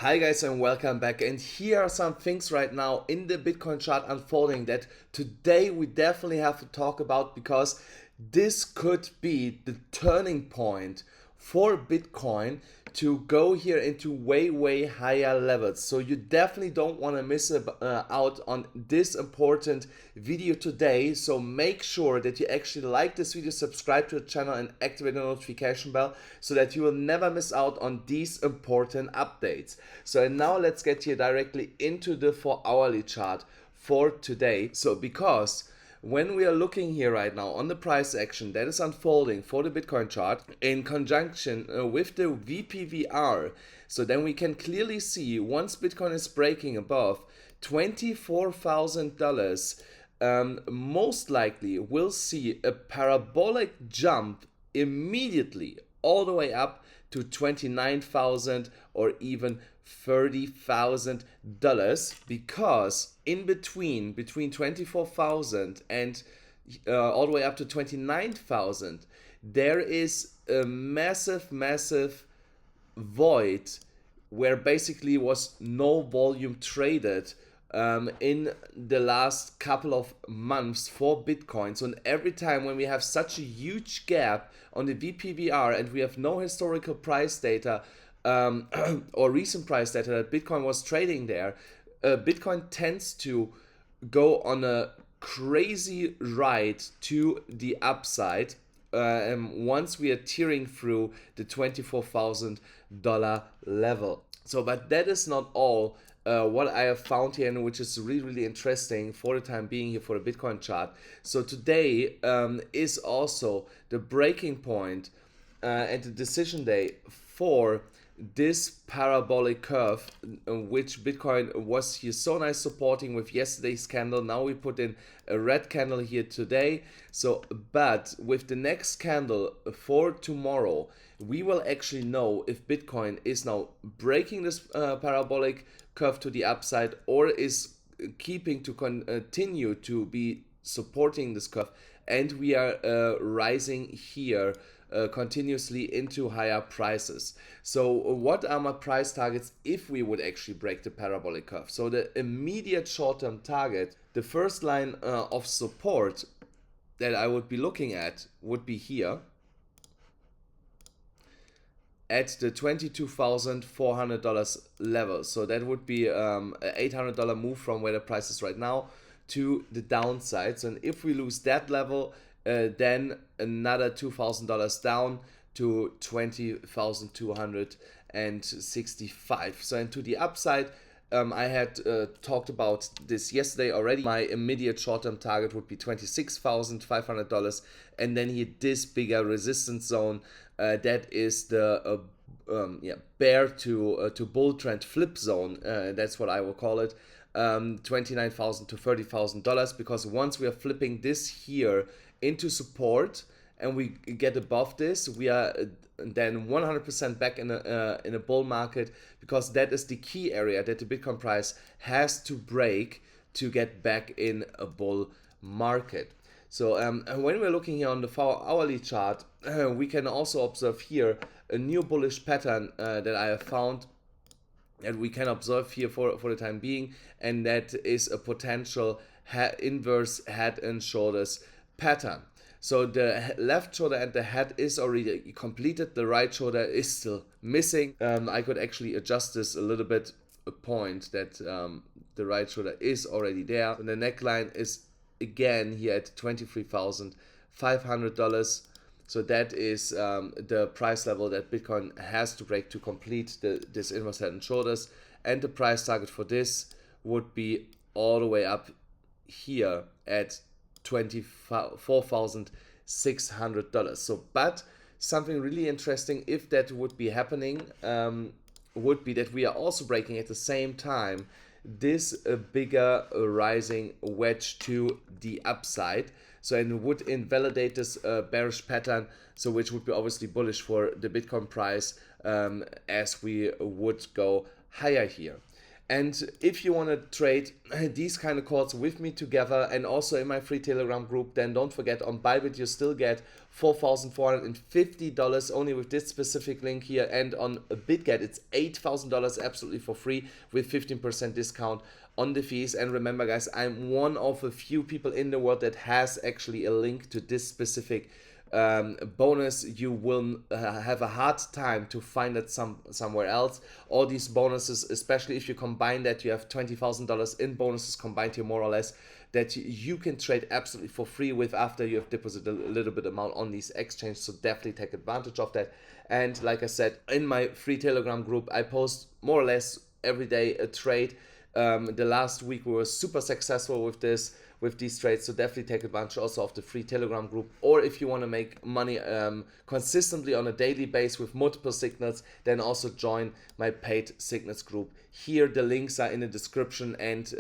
Hi guys and welcome back, and here are some things right now in the Bitcoin chart unfolding that today we definitely have to talk about, because this could be the turning point for Bitcoin to go here into way higher levels. So you definitely don't want to miss out on this important video today. So make sure that you actually like this video, subscribe to the channel and activate the notification bell so that you will never miss out on these important updates. So and now let's get here directly into the 4-hourly chart for today. So because when we are looking here right now on the price action that is unfolding for the Bitcoin chart in conjunction with the VPVR, so then we can clearly see once Bitcoin is breaking above $24,000, most likely we'll see a parabolic jump immediately all the way up to 29,000 or even $30,000, because in between 24,000 and all the way up to 29,000 there is a massive void where basically was no volume traded in the last couple of months for Bitcoin. So every time when we have such a huge gap on the VPVR and we have no historical price data or recent price data that Bitcoin was trading there, Bitcoin tends to go on a crazy ride to the upside once we are tearing through the $24,000 level. So, but that is not all. What I have found here, and which is really interesting for the time being here for the Bitcoin chart. So today is also the breaking point and the decision day for this parabolic curve, which Bitcoin was here so nice supporting with yesterday's candle. Now we put in a red candle here today. So, but with the next candle for tomorrow, we will actually know if Bitcoin is now breaking this parabolic curve to the upside, or is keeping to continue to be supporting this curve, and we are rising here continuously into higher prices. So what are my price targets if we would actually break the parabolic curve? So the immediate short-term target, the first line of support that I would be looking at would be here at the $22,400 level. So that would be an $800 move from where the price is right now to the downside. So, and if we lose that level, then another $2,000 down to 20,265. So, and to the upside, I had talked about this yesterday already. My immediate short-term target would be $26,500, and then hit this bigger resistance zone. That is the bear to bull trend flip zone. That's what I will call it. $29,000 to $30,000, because once we are flipping this here into support and we get above this, we are then 100% back in a bull market, because that is the key area that the Bitcoin price has to break to get back in a bull market. So when we're looking here on the 4-hourly chart, we can also observe here a new bullish pattern that I have found, that we can observe here for the time being, and that is a potential inverse head and shoulders pattern. So the left shoulder and the head is already completed, the right shoulder is still missing. I could actually adjust this a little bit, a point that the right shoulder is already there. And the neckline is again here at $23,500. So that is the price level that Bitcoin has to break to complete this inverse head and shoulders. And the price target for this would be all the way up here at $24,600. So, but something really interesting, if that would be happening, would be that we are also breaking at the same time this bigger rising wedge to the upside. So, and would invalidate this bearish pattern, so which would be obviously bullish for the Bitcoin price as we would go higher here. And if you want to trade these kind of calls with me together and also in my free Telegram group, then don't forget on Bybit you still get $4,450 only with this specific link here, and on BitGet it's $8,000 absolutely for free with 15% discount on the fees. And remember guys, I'm one of a few people in the world that has actually a link to this specific bonus. You will have a hard time to find it somewhere else. All these bonuses, especially if you combine that, you have $20,000 in bonuses combined here more or less, that you can trade absolutely for free with after you have deposited a little bit amount on these exchanges. So definitely take advantage of that. And like I said, in my free Telegram group I post more or less every day a trade. The last week we were super successful with these trades, so definitely take advantage also of the free Telegram group. Or if you want to make money consistently on a daily basis with multiple signals, then also join my paid signals group. Here the links are in the description and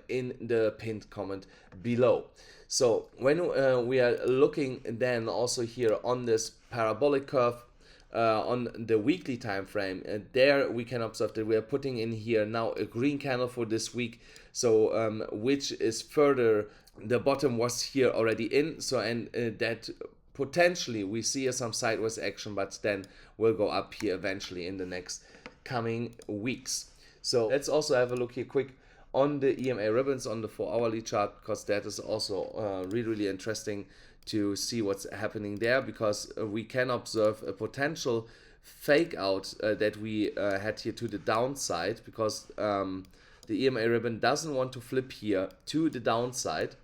in the pinned comment below. So when we are looking then also here on this parabolic curve, on the weekly time frame, there we can observe that we are putting in here now a green candle for this week, so which is further, the bottom was here already in, so and that potentially we see some sideways action, but then we'll go up here eventually in the next coming weeks. So let's also have a look here quick on the EMA ribbons on the 4-hourly chart, because that is also really interesting to see what's happening there, because we can observe a potential fake out that we had here to the downside, because the EMA ribbon doesn't want to flip here to the downside.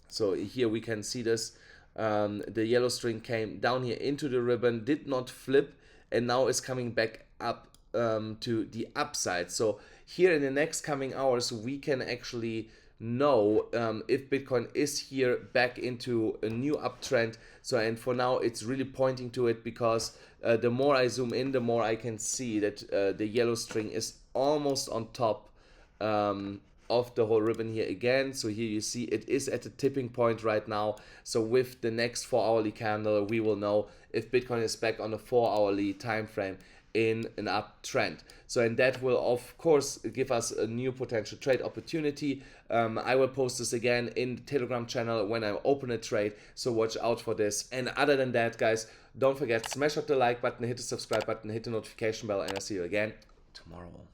So here we can see this, the yellow string came down here into the ribbon, did not flip, and now is coming back up to the upside. So here in the next coming hours we can actually know if Bitcoin is here back into a new uptrend. So, and for now it's really pointing to it, because the more I zoom in, the more I can see that the yellow string is almost on top of the whole ribbon here again. So here you see it is at a tipping point right now. So with the next 4-hourly candle we will know if Bitcoin is back on a 4-hourly time frame in an uptrend. So, and that will of course give us a new potential trade opportunity. I will post this again in the Telegram channel when I open a trade, so watch out for this. And other than that guys, don't forget, smash up the like button, hit the subscribe button, hit the notification bell, and I'll see you again tomorrow.